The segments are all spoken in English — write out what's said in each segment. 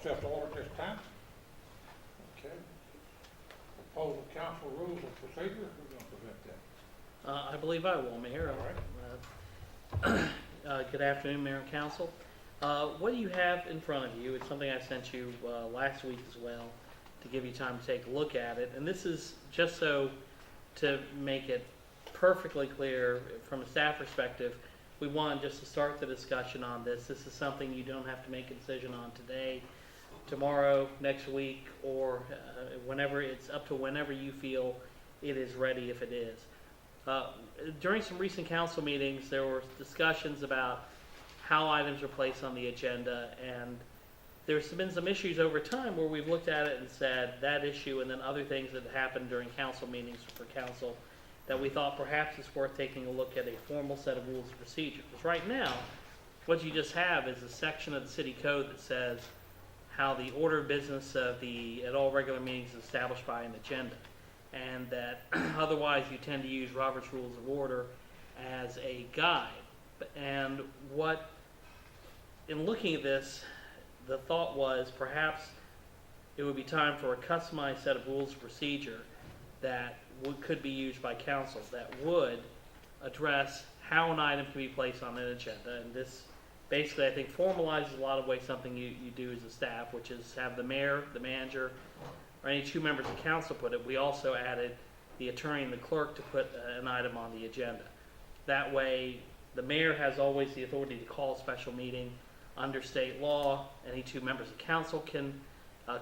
yourself to order at this time. Okay. Proposal of council rules of procedure, who's going to present that? I believe I will, Mayor. All right. Good afternoon, Mayor and Council. What you have in front of you is something I sent you last week as well to give you time to take a look at it. And this is just so to make it perfectly clear from a staff perspective, we want just to start the discussion on this. This is something you don't have to make a decision on today, tomorrow, next week, or whenever. It's up to whenever you feel it is ready, if it is. During some recent council meetings, there were discussions about how items are placed on the agenda, and there's been some issues over time where we've looked at it and said that issue and then other things that happened during council meetings for council that we thought perhaps it's worth taking a look at a formal set of rules of procedure. Because right now, what you just have is a section of the city code that says how the order of business of at all regular meetings is established by an agenda, and that otherwise you tend to use Robert's Rules of Order as a guide. And what, in looking at this, the thought was perhaps it would be time for a customized set of rules of procedure that could be used by council that would address how an item can be placed on an agenda. And this basically, I think, formalizes a lot of ways something you do as a staff, which is have the mayor, the manager, or any two members of council put it. We also added the attorney and the clerk to put an item on the agenda. That way, the mayor has always the authority to call a special meeting under state law. Any two members of council can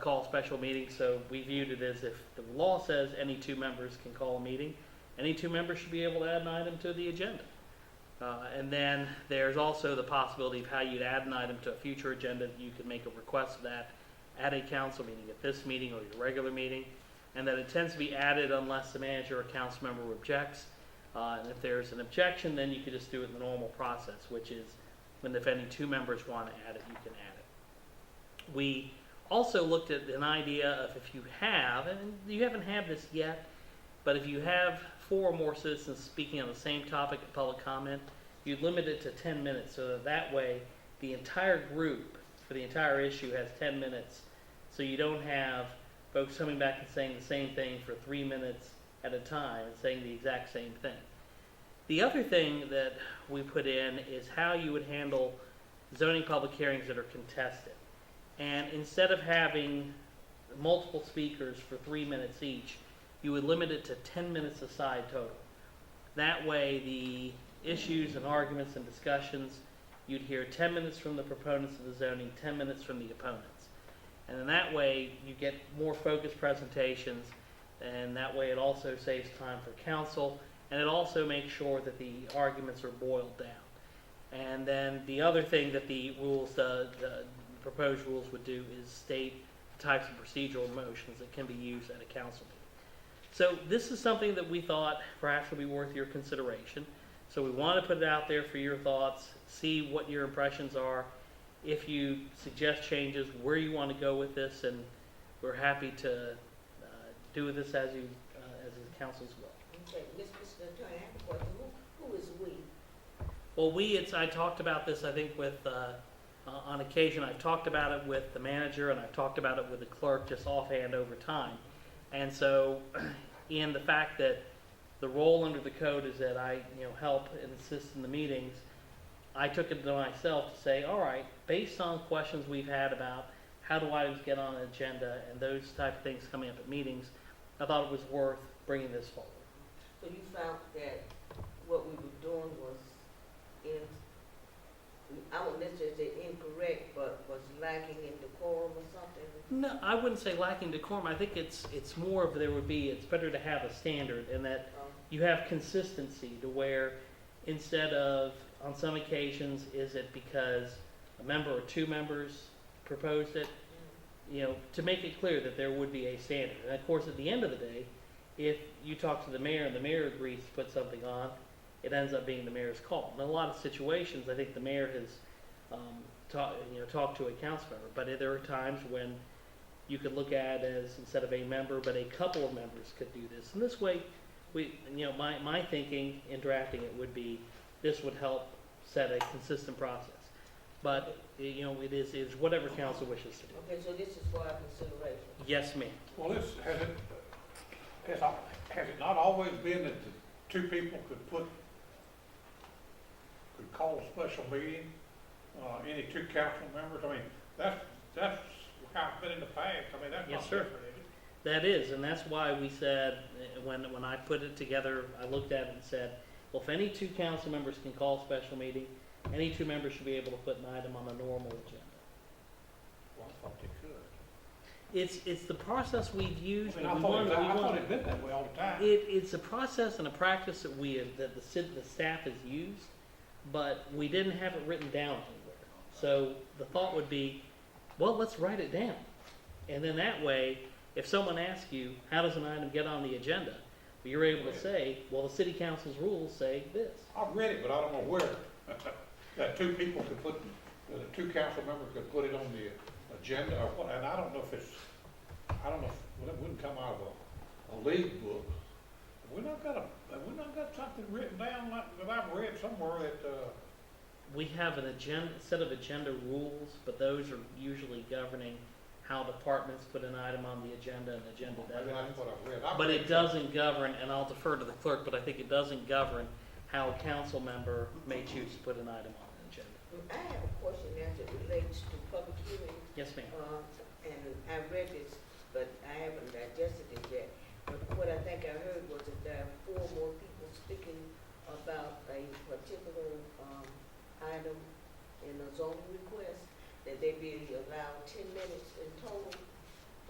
call a special meeting. So we viewed it as if the law says any two members can call a meeting, any two members should be able to add an item to the agenda. And then there's also the possibility of how you'd add an item to a future agenda. You could make a request of that at a council meeting, at this meeting or your regular meeting, and that it tends to be added unless the manager or council member objects. And if there's an objection, then you could just do it in the normal process, which is when if any two members want to add it, you can add it. We also looked at an idea of if you have, and you haven't had this yet, but if you have 4 or more citizens speaking on the same topic at public comment, you limit it to 10 minutes so that way the entire group for the entire issue has 10 minutes, so you don't have folks coming back and saying the same thing for 3 minutes at a time and saying the exact same thing. The other thing that we put in is how you would handle zoning public hearings that are contested. And instead of having multiple speakers for 3 minutes each, you would limit it to 10 minutes aside total. That way the issues and arguments and discussions, you'd hear 10 minutes from the proponents of the zoning, 10 minutes from the opponents. And in that way you get more focused presentations, and that way it also saves time for council, and it also makes sure that the arguments are boiled down. And then the other thing that the rules, the proposed rules would do is state the types of procedural motions that can be used at a council meeting. So this is something that we thought perhaps would be worth your consideration. So we want to put it out there for your thoughts, see what your impressions are, if you suggest changes, where you want to go with this, and we're happy to do with this as the council's will. Okay, Mr. Attorney, I have a question. Who is we? Well, I talked about this, I think, with, on occasion, I've talked about it with the manager and I've talked about it with the clerk just offhand over time. And so, in the fact that the role under the code is that I, help and assist in the meetings, I took it to myself to say, all right, based on questions we've had about how do items get on an agenda and those type of things coming up at meetings, I thought it was worth bringing this forward. So you found that what we were doing was I wouldn't necessarily say incorrect, but was lacking in decorum or something? No, I wouldn't say lacking decorum. I think it's more of it's better to have a standard and that you have consistency to where instead of, on some occasions, is it because a member or two members proposed it, to make it clear that there would be a standard. And of course, at the end of the day, if you talk to the mayor and the mayor agrees to put something on, it ends up being the mayor's call. In a lot of situations, I think the mayor has talked to a council member, but there are times when you could look at it as instead of a member, but a couple of members could do this. And this way, my thinking in drafting it would be this would help set a consistent process. But, you know, it is whatever council wishes to do. Okay, so this is for our consideration. Yes, ma'am. Well, has it not always been that the two people could call a special meeting, any two council members? I mean, that's how it's been in the past. I mean, that's Yes, not sir. different, is it? That is, and that's why we said, when I put it together, I looked at it and said, well, if any two council members can call a special meeting, any two members should be able to put an item on the normal agenda. Well, I thought they could. It's the process we've used. I mean, but I we thought wanted- it, we I thought wanted- it'd been that way all the time. It's a process and a practice that the staff has used, but we didn't have it written down anywhere. So the thought would be, well, let's write it down. And then that way, if someone asks you, how does an item get on the agenda? Well, you're able to say, well, the city council's rules say this. I've read it, but I don't know where. That two people could put, the two council members could put it on the agenda or what, and I don't know if well, it wouldn't come out of a league book. Have we not got something written down like, that I've read somewhere that, We have an agenda, set of agenda rules, but those are usually governing how departments put an item on the agenda and agenda maybe deadlines. that's what I've read. But it doesn't govern, and I'll defer to the clerk, but I think it doesn't govern how a council member may choose to put an item on the agenda. I have a question as it relates to public hearings. Yes, ma'am. And I read this, but I haven't digested it yet. But what I think I heard was that there are 4 more people speaking about a particular, item in a zoning request, that they be allowed 10 minutes in total,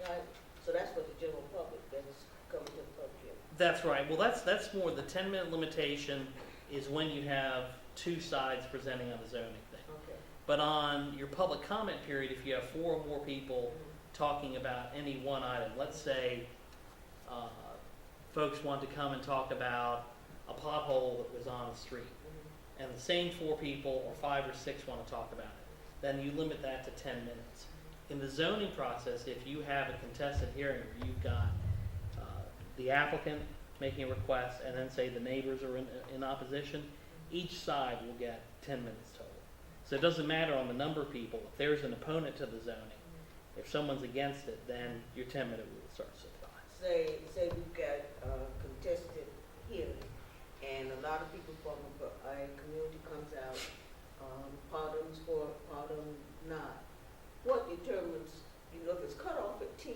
right? So that's what the general public that's coming to the public hearing. That's right. Well, that's more, the 10-minute limitation is when you have two sides presenting on the zoning thing. Okay. But on your public comment period, if you have 4 or more people talking about any one item, let's say folks want to come and talk about a pothole that was on a street, and the same 4 people or 5 or 6 want to talk about it, then you limit that to 10 minutes. In the zoning process, if you have a contested hearing where you've got the applicant making a request and then say the neighbors are in opposition, each side will get 10 minutes total. So it doesn't matter on the number of people. If there's an opponent to the zoning, if someone's against it, then your 10-minute rule starts to apply. Say we've got a contested hearing, and a lot of people from a community comes out, part of them's for, part of them not. What determines, if it's cut off at 10,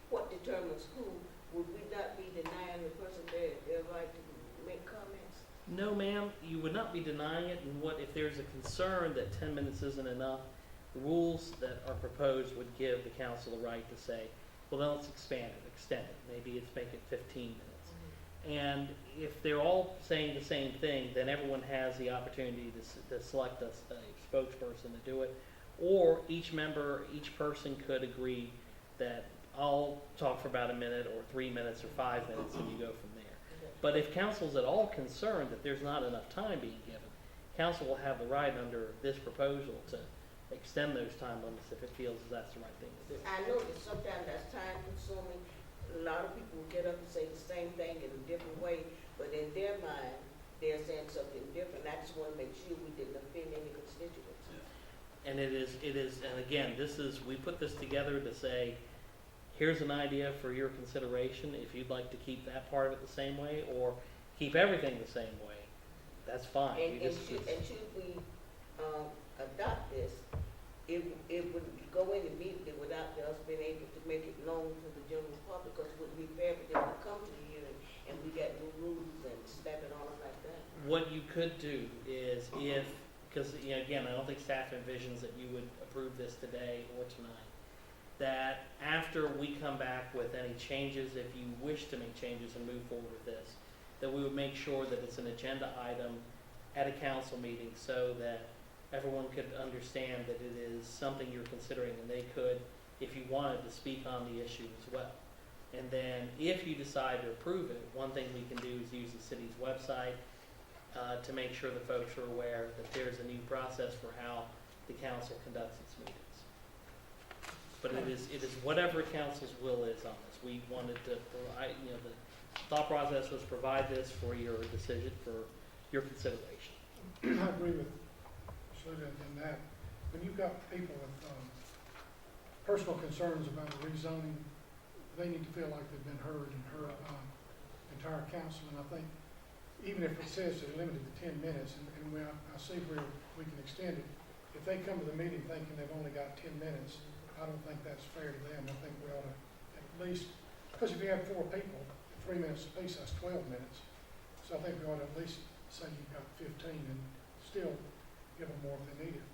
what determines who? Would we not be denying the person their right to make comments? No, ma'am, you would not be denying it, and if there's a concern that 10 minutes isn't enough, the rules that are proposed would give the council the right to say, well, then let's extend it. Maybe make it 15 minutes. And if they're all saying the same thing, then everyone has the opportunity to select a spokesperson to do it. Or each person could agree that I'll talk for about a minute or 3 minutes or 5 minutes and you go from there. But if council's at all concerned that there's not enough time being given, council will have the right under this proposal to extend those time limits if it feels that's the right thing to do. I know that sometimes that's time consuming. A lot of people will get up and say the same thing in a different way, but in their mind, they're saying something different. I just want to make sure we didn't offend any constituents. And it is, and again, we put this together to say, here's an idea for your consideration. If you'd like to keep that part of it the same way, or keep everything the same way, that's fine. And should we adopt this, it would go in immediately without us being able to make it known to the general public, because it would be fair for them to come to the hearing and we got new rules and slap it on them like that. What you could do is because again, I don't think staff envisions that you would approve this today or tonight, that after we come back with any changes, if you wish to make changes and move forward with this, that we would make sure that it's an agenda item at a council meeting so that everyone could understand that it is something you're considering, and they could, if you wanted, to speak on the issue as well. And then if you decide to approve it, one thing we can do is use the city's website to make sure the folks are aware that there's a new process for how the council conducts its meetings. But it is whatever council's will is on this. We wanted to provide, the thought process was provide this for your decision, for your consideration. I agree with Susan in that when you've got people with, personal concerns about rezoning, they need to feel like they've been heard and heard by entire council. And I think even if it says they're limited to 10 minutes, and I see where we can extend it, if they come to the meeting thinking they've only got 10 minutes, I don't think that's fair to them. I think we ought to at least, because if you have 4 people, 3 minutes apiece, that's 12 minutes. So I think we ought to at least say you've got 15 and still give them more if they need it.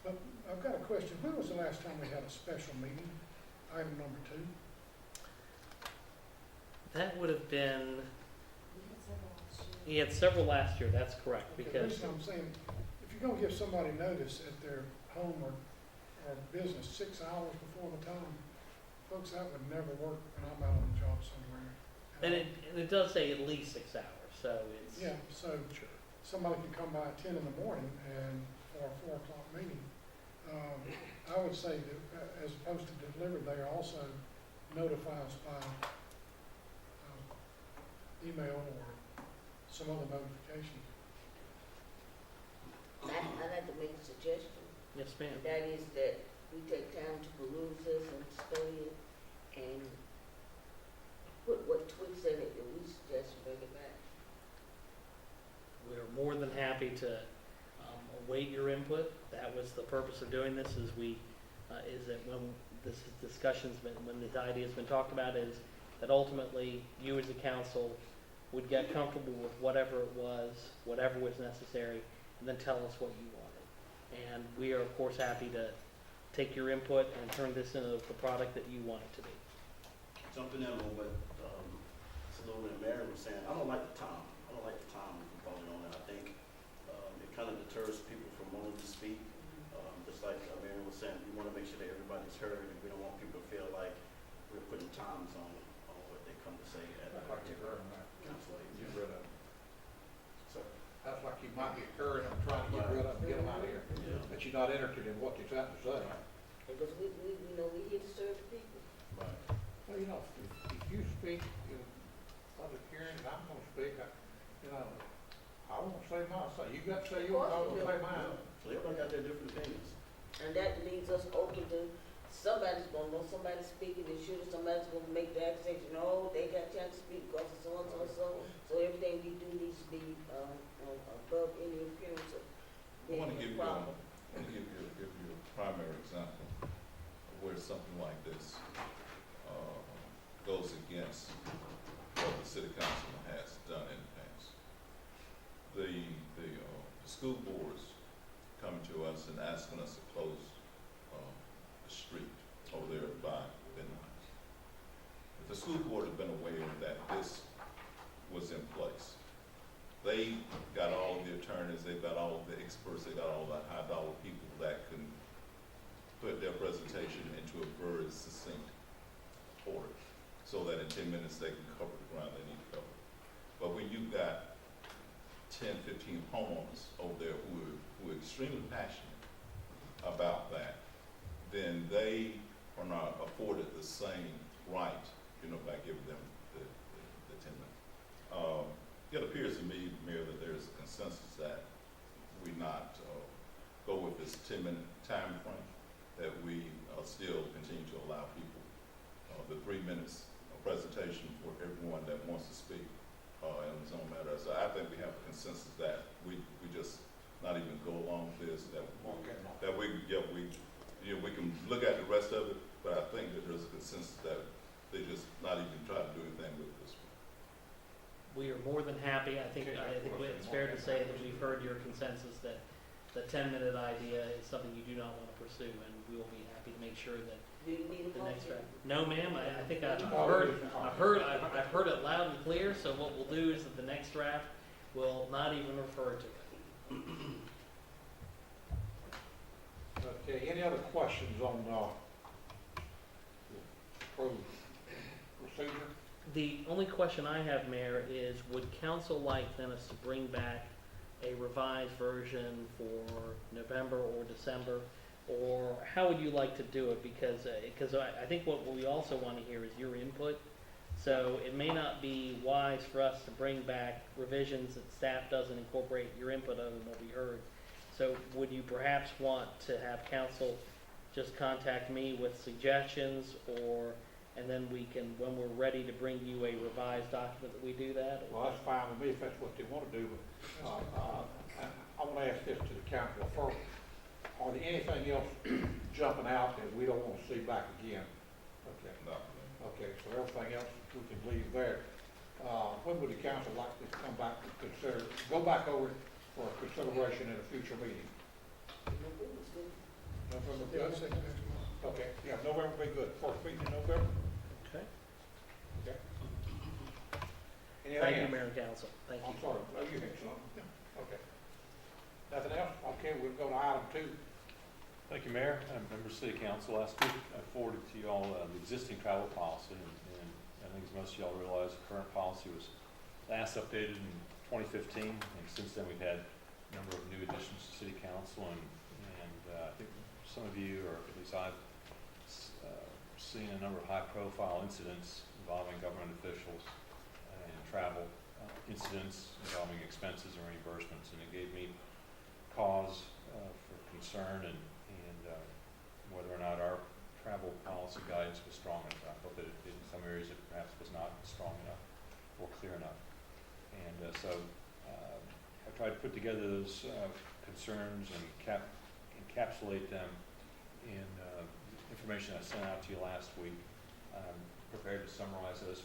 But I've got a question. When was the last time we had a special meeting? Item number 2. That would have been, he had several last year, that's correct, Okay, the because, reason I'm saying, if you're gonna give somebody notice at their home or business 6 hours before the time, folks, that would never work when I'm out on the job somewhere. and it does say at least 6 hours, so it's. Yeah, so Sure. somebody can come by at 10 in the morning and for a 4 o'clock meeting. I would say that as opposed to delivered, they also notify us by email or some other notification. I'd like to make a suggestion. Yes, ma'am. And that is that we take time to peruse this and study it and put what tweaks in it that we suggest and bring it back. We're more than happy to await your input. That was the purpose of doing this, is that when this discussion's been, when this idea's been talked about, is that ultimately you as a council would get comfortable with whatever it was, whatever was necessary, and then tell us what you wanted. And we are, of course, happy to take your input and turn this into the product that you want it to be. Jumping in on what Salute and Mary was saying, I don't like the time. I don't like the time component on it. I think it kind of deters people from wanting to speak. Just like Mary was saying, we want to make sure that everybody's heard, and we don't want people to feel like we're putting times on what they come to say at the particular council. Get rid of them. So, that's like you might be occurring, I'm trying to get rid of them, get them out of here. Yeah. But you're not interested in what they're trying to say. Because we know we're here to serve the people. Right. Well, you know, if you speak in public hearings, I'm gonna speak, I won't say mine, so you got to say yours, I won't say mine. So everybody got their different opinions. And that leaves us open to, somebody's gonna know somebody's speaking, and sure somebody's gonna make the accusation, oh, they got a chance to speak because of so and so. So everything we do needs to be, above any appearance of I being want to a give you problem. a primary example of where something like this goes against what the city council has done in the past. The school boards coming to us and asking us to close the street over there by Benham. If the school board had been aware that this was in place, they got all of the attorneys, they got all of the experts, they got all the high-dollar people that can put their presentation into a very succinct order, so that in 10 minutes they can cover the ground they need to cover. But when you've got 10, 15 homeowners over there who are extremely passionate about that, then they are not afforded the same right, by giving them the 10 minutes. It appears to me, Mayor, that there's a consensus that we not go with this 10-minute time frame, that we still continue to allow people the 3 minutes of presentation for everyone that wants to speak in its own matter. So I think we have a consensus that we just not even go along with this, that we can look at the rest of it, but I think that there's a consensus that they just not even try to do anything with this one. We are more than happy. I think it's fair to say that we've heard your consensus that the 10-minute idea is something you do not want to pursue, and we will be happy to make sure that Do you need a the next motion? draft. No, ma'am. I think I've heard it loud and clear. So what we'll do is that the next draft will not even refer to it. Okay, any other questions on, approved procedure? The only question I have, Mayor, is would council like then us to bring back a revised version for November or December? Or how would you like to do it? Because I think what we also want to hear is your input. So it may not be wise for us to bring back revisions that staff doesn't incorporate your input other than what we heard. So would you perhaps want to have council just contact me with suggestions, or, and then we can, when we're ready to bring you a revised document, that we do that? or- Well, that's fine with me if that's what they want to do, but, I want to ask this to the council first. Are there anything else jumping out that we don't want to see back again? Okay, No. okay, so everything else we can leave there. When would the council like to come back to consider, go back over it for consideration in a future meeting? November's good. November, Yeah, I'd good? say next month. Okay, yeah, November be good, first meeting in November, Okay. okay? Thank you, Anything else? Mayor and Council. Thank you. I'm sorry, oh, you had something? Okay. Nothing else? Okay, we'll go to item 2. Thank you, Mayor. Members of City Council, last week I forwarded to you all the existing travel policy, and I think as most of y'all realize, the current policy was last updated in 2015, and since then we've had a number of new additions to City Council, and I think some of you, or at least I've seen a number of high-profile incidents involving government officials and travel incidents involving expenses and reimbursements, and it gave me cause for concern and whether or not our travel policy guidance was strong enough. I thought that in some areas it perhaps was not strong enough or clear enough. And so I tried to put together those concerns and encapsulate them in information I sent out to you last week. I'm prepared to summarize those